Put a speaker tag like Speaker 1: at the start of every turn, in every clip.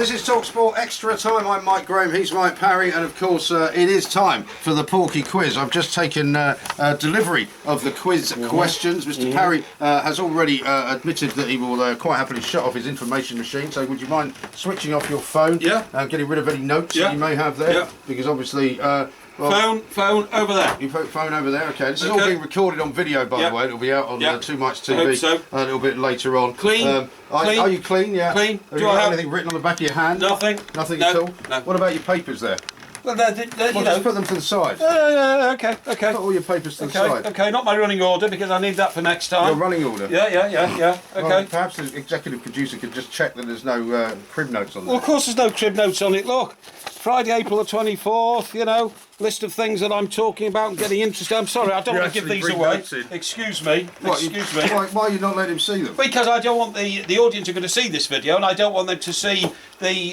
Speaker 1: This is TalkSport Extra Time. I'm Mike Graham, he's Mike Parry, and of course it is time for the Porky Quiz. I've just taken delivery of the quiz questions. Mr. Parry has already admitted that he will quite happily shut off his information machine, so would you mind switching off your phone?
Speaker 2: Yeah.
Speaker 1: And getting rid of any notes that you may have there?
Speaker 2: Yeah.
Speaker 1: Because obviously...
Speaker 2: phone over there.
Speaker 1: You put phone over there, okay. This is all being recorded on video, by the way. It'll be out on Two Mics TV a little bit later on.
Speaker 2: Clean.
Speaker 1: Are you clean? Yeah.
Speaker 2: Clean.
Speaker 1: Have you got anything written on the back of your hand?
Speaker 2: Nothing.
Speaker 1: Nothing at all? No. What about your papers there?
Speaker 2: Well,
Speaker 1: just put them to the side.
Speaker 2: Okay.
Speaker 1: Put all your papers to the side.
Speaker 2: Okay, not my running order because I need that for next time.
Speaker 1: Your running order?
Speaker 2: Yeah. Okay.
Speaker 1: Well, perhaps the executive producer could just check that there's no crib notes on there.
Speaker 2: Well, of course there's no crib notes on it. Look, Friday, April the 24th, you know, list of things that I'm talking about and getting interested. I'm sorry, I don't want to give these away. Excuse me. Excuse me.
Speaker 1: Why are you not letting him see them?
Speaker 2: Because I don't want the audience are going to see this video, and I don't want them to see the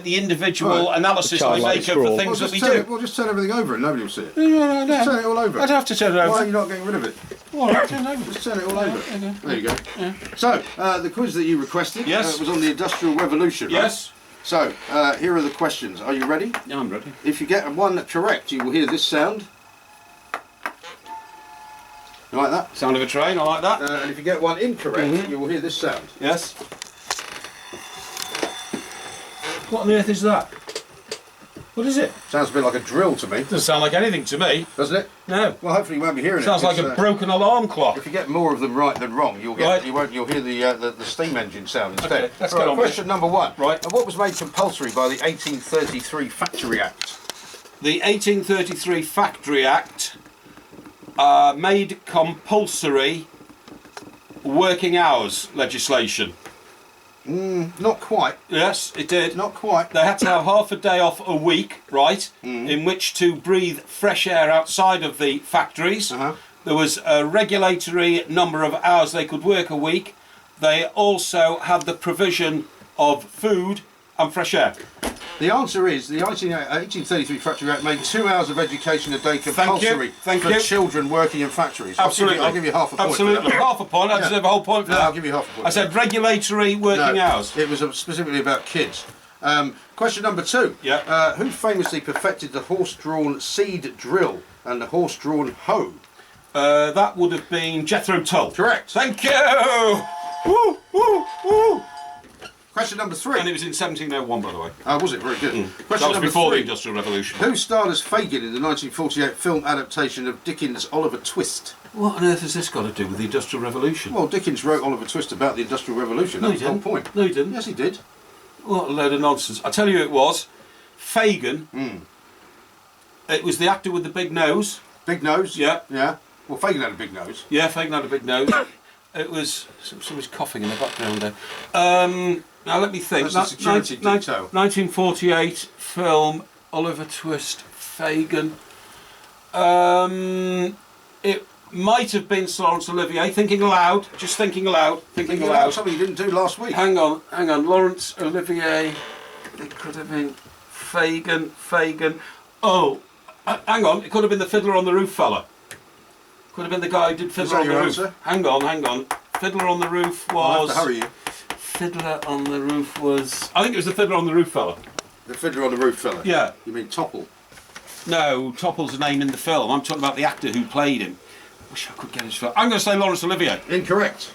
Speaker 2: individual analysis I make of the things that we do.
Speaker 1: We'll just turn everything over and nobody will see it.
Speaker 2: No.
Speaker 1: Just turn it all over.
Speaker 2: I'd have to turn it over.
Speaker 1: Why are you not getting rid of it?
Speaker 2: All right, turn it over.
Speaker 1: Just turn it all over. There you go. Yeah. So, the quiz that you requested was on the Industrial Revolution, right?
Speaker 2: Yes.
Speaker 1: So, here are the questions. Are you ready?
Speaker 2: Yeah, I'm ready.
Speaker 1: If you get one correct, you will hear this sound. You like that?
Speaker 2: Sound of a train, I like that.
Speaker 1: And if you get one incorrect, you will hear this sound.
Speaker 2: Yes. What on earth is that? What is it?
Speaker 1: Sounds a bit like a drill to me.
Speaker 2: Doesn't sound like anything to me.
Speaker 1: Doesn't it?
Speaker 2: No.
Speaker 1: Well, hopefully you won't be hearing
Speaker 2: Sounds
Speaker 1: it.
Speaker 2: Sounds like a broken alarm clock.
Speaker 1: If you get more of them right than wrong, you'll get you'll hear the steam engine sound instead.
Speaker 2: Okay, let's get on
Speaker 1: question number one.
Speaker 2: Right.
Speaker 1: What was made compulsory by the 1833 Factory Act?
Speaker 2: The 1833 Factory Act made compulsory working hours legislation.
Speaker 1: Not quite.
Speaker 2: Yes, it did.
Speaker 1: Not quite.
Speaker 2: They had to have half a day off a week, right, in which to breathe fresh air outside of the factories. There was a regulatory number of hours they could work a week. They also had the provision of food and fresh air.
Speaker 1: The answer is the 1833 Factory Act made 2 hours of education a day compulsory for children working in factories.
Speaker 2: Absolutely.
Speaker 1: I'll give you half a point.
Speaker 2: Absolutely. Half a point. I deserve a whole point for that.
Speaker 1: I'll give you half a point.
Speaker 2: I said regulatory working hours.
Speaker 1: It was specifically about kids. Question number two.
Speaker 2: Yeah.
Speaker 1: Who famously perfected the horse-drawn seed drill and the horse-drawn hoe?
Speaker 2: That would have been Jethro Tull.
Speaker 1: Correct.
Speaker 2: Thank you. Woo, woo, woo.
Speaker 1: Question number three.
Speaker 2: And it was in 1701, by the way.
Speaker 1: Was it? Very good. Question
Speaker 2: that was
Speaker 1: number
Speaker 2: before
Speaker 1: three.
Speaker 2: the Industrial Revolution.
Speaker 1: Who starred as Fagin in the 1948 film adaptation of Dickens' Oliver Twist?
Speaker 2: What on earth has this got to do with the Industrial Revolution?
Speaker 1: Well, Dickens wrote Oliver Twist about the Industrial Revolution. That was the whole point.
Speaker 2: No, he didn't.
Speaker 1: Yes, he did.
Speaker 2: What a load of nonsense. I tell you who it was. Fagin. It was the actor with the big nose.
Speaker 1: Big nose?
Speaker 2: Yeah.
Speaker 1: Yeah. Well, Fagin had a big nose.
Speaker 2: Yeah, Fagin had a big nose. It was... Somebody's coughing in the background there. Now let me think.
Speaker 1: That's a security detail.
Speaker 2: 1948 film, Oliver Twist, Fagin. It might have been Sir Laurence Olivier. Thinking aloud, just thinking aloud, thinking aloud.
Speaker 1: Something you didn't do last week.
Speaker 2: Hang on. Laurence Olivier. It could have been Fagin. Oh, hang on. It could have been the Fiddler on the Roof fella. Could have been the guy who did Fiddler on the Roof.
Speaker 1: Answer?
Speaker 2: Hang on. Fiddler on the Roof was...
Speaker 1: I'll have to hurry you.
Speaker 2: Fiddler on the Roof was... I think it was the Fiddler on the Roof fella.
Speaker 1: The Fiddler on the Roof fella?
Speaker 2: Yeah.
Speaker 1: You mean Topple?
Speaker 2: No, Topple's the name in the film. I'm talking about the actor who played him. Wish I could get his film. I'm going to say Laurence Olivier.
Speaker 1: Incorrect.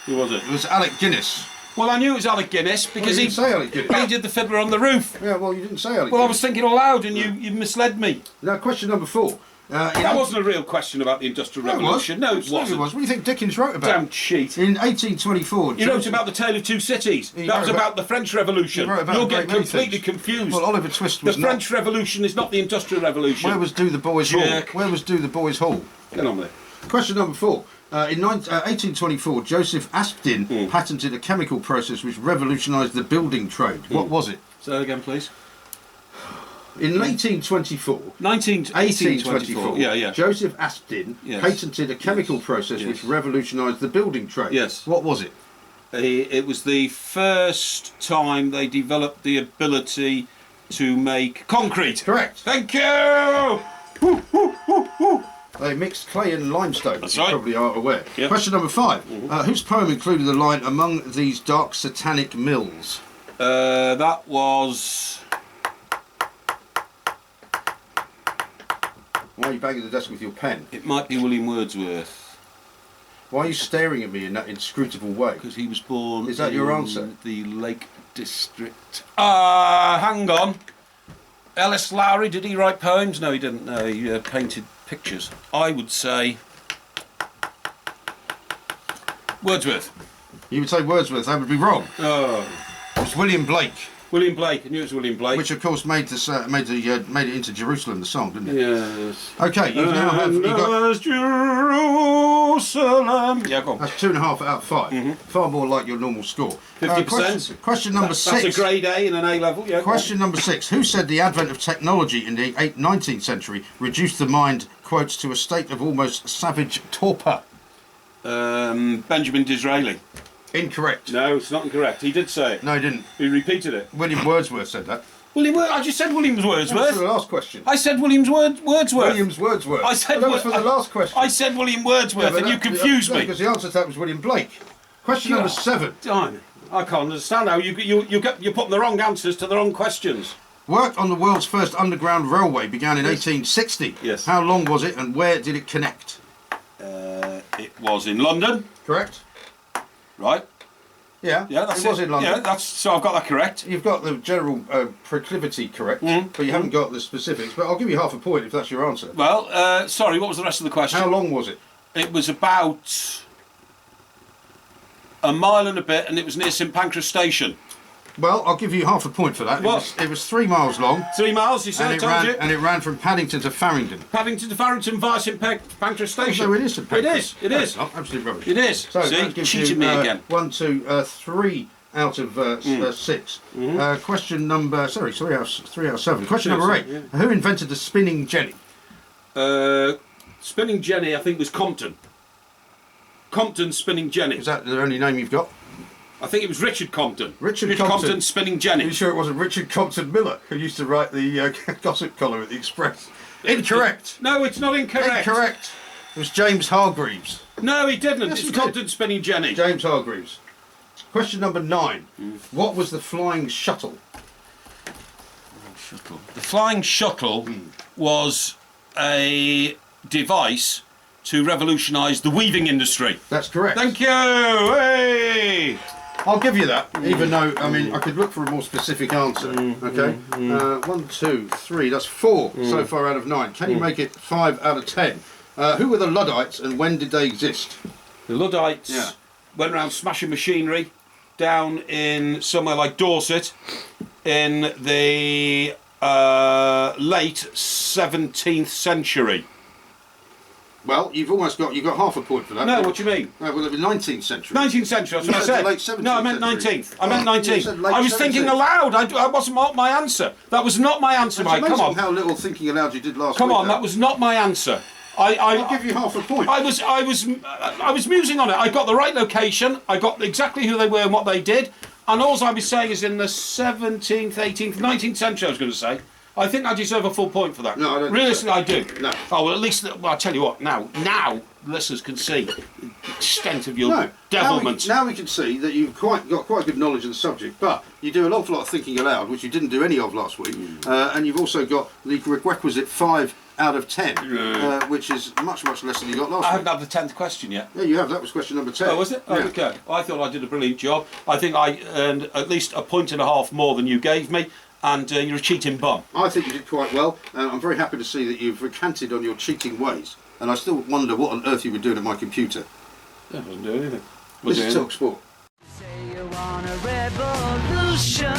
Speaker 2: Who was it?
Speaker 1: It was Alec Guinness.
Speaker 2: Well, I knew it was Alec Guinness because
Speaker 1: he didn't say Alec Guinness.
Speaker 2: He did the Fiddler on the Roof.
Speaker 1: Yeah, well, you didn't say Alec
Speaker 2: Well,
Speaker 1: Guinness.
Speaker 2: I was thinking aloud and you misled me.
Speaker 1: Now, question number four.
Speaker 2: That wasn't a real question about the Industrial Revolution. No, it wasn't.
Speaker 1: What do you think Dickens wrote about?
Speaker 2: Damn cheat.
Speaker 1: In 1824...
Speaker 2: He wrote about the Tale of Two Cities. That was about the French Revolution. You're getting completely confused.
Speaker 1: Well, Oliver Twist was
Speaker 2: the French Revolution is not the Industrial Revolution.
Speaker 1: Where was Do the Boys Hall? Where was Do the Boys Hall?
Speaker 2: Get on with it.
Speaker 1: Question number four. In 1824, Joseph Aspdin patented a chemical process which revolutionised the building trade. What was it?
Speaker 2: Say that again, please.
Speaker 1: In 1824, 1824,
Speaker 2: yeah.
Speaker 1: Joseph Aspdin patented a chemical process which revolutionised the building trade.
Speaker 2: Yes.
Speaker 1: What was it?
Speaker 2: It was the first time they developed the ability to make concrete.
Speaker 1: Correct.
Speaker 2: Thank you! Woo, woo, woo, woo.
Speaker 1: They mixed clay and limestone,
Speaker 2: That's
Speaker 1: you
Speaker 2: right.
Speaker 1: probably are aware.
Speaker 2: Yep.
Speaker 1: Question number five. Whose poem included the line, "Among these dark satanic mills"?
Speaker 2: That was...
Speaker 1: Why are you banging the desk with your pen?
Speaker 2: It might be William Wordsworth.
Speaker 1: Why are you staring at me in that inscrutable way?
Speaker 2: Because he was born
Speaker 1: Is that
Speaker 2: in
Speaker 1: your answer?
Speaker 2: the Lake District. Hang on. Ellis Lowry, did he write poems? No, he didn't. No, he painted pictures. I would say Wordsworth.
Speaker 1: You would say Wordsworth, that would be wrong.
Speaker 2: Oh.
Speaker 1: It's William Blake.
Speaker 2: William Blake, I knew it was William Blake.
Speaker 1: Which of course made it into Jerusalem, the song, didn't it?
Speaker 2: Yes.
Speaker 1: Okay, you now have... You've got,
Speaker 2: Jerusalem. Yeah, go on.
Speaker 1: that's 2.5 out of 5. Far more like your normal score.
Speaker 2: 50%.
Speaker 1: Question number 6.
Speaker 2: That's a grade A in an A level, yeah.
Speaker 1: Question number 6. Who said the advent of technology in the 19th century reduced the mind, quotes, to a state of almost savage torpor?
Speaker 2: Benjamin Disraeli.
Speaker 1: Incorrect.
Speaker 2: No, it's not incorrect. He did say it.
Speaker 1: No, he didn't.
Speaker 2: He repeated it.
Speaker 1: William Wordsworth said that.
Speaker 2: I just said Williams
Speaker 1: That was for
Speaker 2: Wordsworth.
Speaker 1: the last question.
Speaker 2: I said Wordsworth.
Speaker 1: Williams Wordsworth.
Speaker 2: I said
Speaker 1: that was for the last question.
Speaker 2: I said William Wordsworth, and you confused me.
Speaker 1: Because the answer to that was William Blake. Question number 7.
Speaker 2: Darn it. I can't understand how you're putting the wrong answers to the wrong questions.
Speaker 1: Work on the world's first underground railway began in 1860.
Speaker 2: Yes.
Speaker 1: How long was it, and where did it connect?
Speaker 2: It was in London,
Speaker 1: Correct.
Speaker 2: right?
Speaker 1: Yeah.
Speaker 2: Yeah, that's
Speaker 1: it. Was in London.
Speaker 2: Yeah, so I've got that correct.
Speaker 1: You've got the general proclivity correct, but you haven't got the specifics. But I'll give you half a point if that's your answer.
Speaker 2: Well, sorry, what was the rest of the question?
Speaker 1: How long was it?
Speaker 2: It was about a mile and a bit, and it was near St Pancras Station.
Speaker 1: Well, I'll give you half a point for that.
Speaker 2: What?
Speaker 1: It was 3 miles long.
Speaker 2: 3 miles, you said, I told you.
Speaker 1: And it ran from Paddington to Farringdon.
Speaker 2: Paddington to Farrington via St Pancras Station.
Speaker 1: So it is St Pancras.
Speaker 2: It
Speaker 1: No,
Speaker 2: is.
Speaker 1: it's not. Absolute rubbish.
Speaker 2: It is.
Speaker 1: So
Speaker 2: See,
Speaker 1: that gives
Speaker 2: cheated
Speaker 1: you,
Speaker 2: me again.
Speaker 1: 1, 2, 3 out of 6. Question number... Sorry, 3 out of 7. Question number 8.
Speaker 2: Yeah.
Speaker 1: Who invented the spinning jenny?
Speaker 2: Spinning Jenny, I think, was Compton. Compton Spinning Jenny.
Speaker 1: Is that the only name you've got?
Speaker 2: I think it was Richard Compton.
Speaker 1: Richard
Speaker 2: Compton
Speaker 1: Compton.
Speaker 2: Spinning
Speaker 1: Are
Speaker 2: Jenny.
Speaker 1: you sure it wasn't Richard Compton Miller, who used to write the gossip column at the Express? Incorrect.
Speaker 2: No, it's not incorrect.
Speaker 1: Incorrect. It was James Hargreaves.
Speaker 2: No, he didn't.
Speaker 1: Yes,
Speaker 2: it's
Speaker 1: he did.
Speaker 2: Compton Spinning Jenny.
Speaker 1: James Hargreaves. Question number 9. What was the flying shuttle?
Speaker 2: The flying shuttle was a device to revolutionise the weaving industry.
Speaker 1: That's correct.
Speaker 2: Thank you. Hey.
Speaker 1: I'll give you that, even though, I mean, I could look for a more specific answer. Okay? 1, 2, 3, that's 4 so far out of 9. Can you make it 5 out of 10? Who were the Luddites and when did they exist?
Speaker 2: The Luddites went around smashing machinery down in somewhere like Dorset in the late 17th century.
Speaker 1: Well, you've got half a point for that.
Speaker 2: No, what do you mean?
Speaker 1: Well, it was 19th century.
Speaker 2: 19th century, that's what I
Speaker 1: You
Speaker 2: said.
Speaker 1: said late 17th
Speaker 2: No, I meant
Speaker 1: century.
Speaker 2: 19th. I meant
Speaker 1: You
Speaker 2: 19th.
Speaker 1: said late
Speaker 2: I was thinking
Speaker 1: 17th.
Speaker 2: aloud. That wasn't my answer. That was not my answer,
Speaker 1: It's
Speaker 2: Mike. Come
Speaker 1: amazing
Speaker 2: on.
Speaker 1: how little thinking aloud you did last
Speaker 2: Come
Speaker 1: week.
Speaker 2: on, that was not my answer.
Speaker 1: I'll give you half a point.
Speaker 2: I was musing on it. I got the right location. I got exactly who they were and what they did. And all I was saying is in the 17th, 18th, 19th century, I was going to say. I think I deserve a full point for that.
Speaker 1: No, I don't think
Speaker 2: Realistically,
Speaker 1: so.
Speaker 2: I do.
Speaker 1: No.
Speaker 2: Oh, well, at least, I'll tell you what, now, listeners can see the extent of your devilment.
Speaker 1: Now we can see that you've got quite good knowledge of the subject, but you do an awful lot of thinking aloud, which you didn't do any of last week, and you've also got the requisite 5 out of 10, which is much less than you got last
Speaker 2: I
Speaker 1: week.
Speaker 2: haven't had the 10th question yet.
Speaker 1: Yeah, you have. That was question number 10.
Speaker 2: Oh, was it? Oh,
Speaker 1: Yeah.
Speaker 2: okay. I thought I did a brilliant job. I think I earned at least 1.5 points more than you gave me, and you're a cheating bum.
Speaker 1: I think you did quite well. I'm very happy to see that you've recanted on your cheating ways, and I still wonder what on earth you were doing at my computer.
Speaker 2: Yeah, I wasn't doing anything.
Speaker 1: This is Talk Sport.
Speaker 3: Say you want a revolution.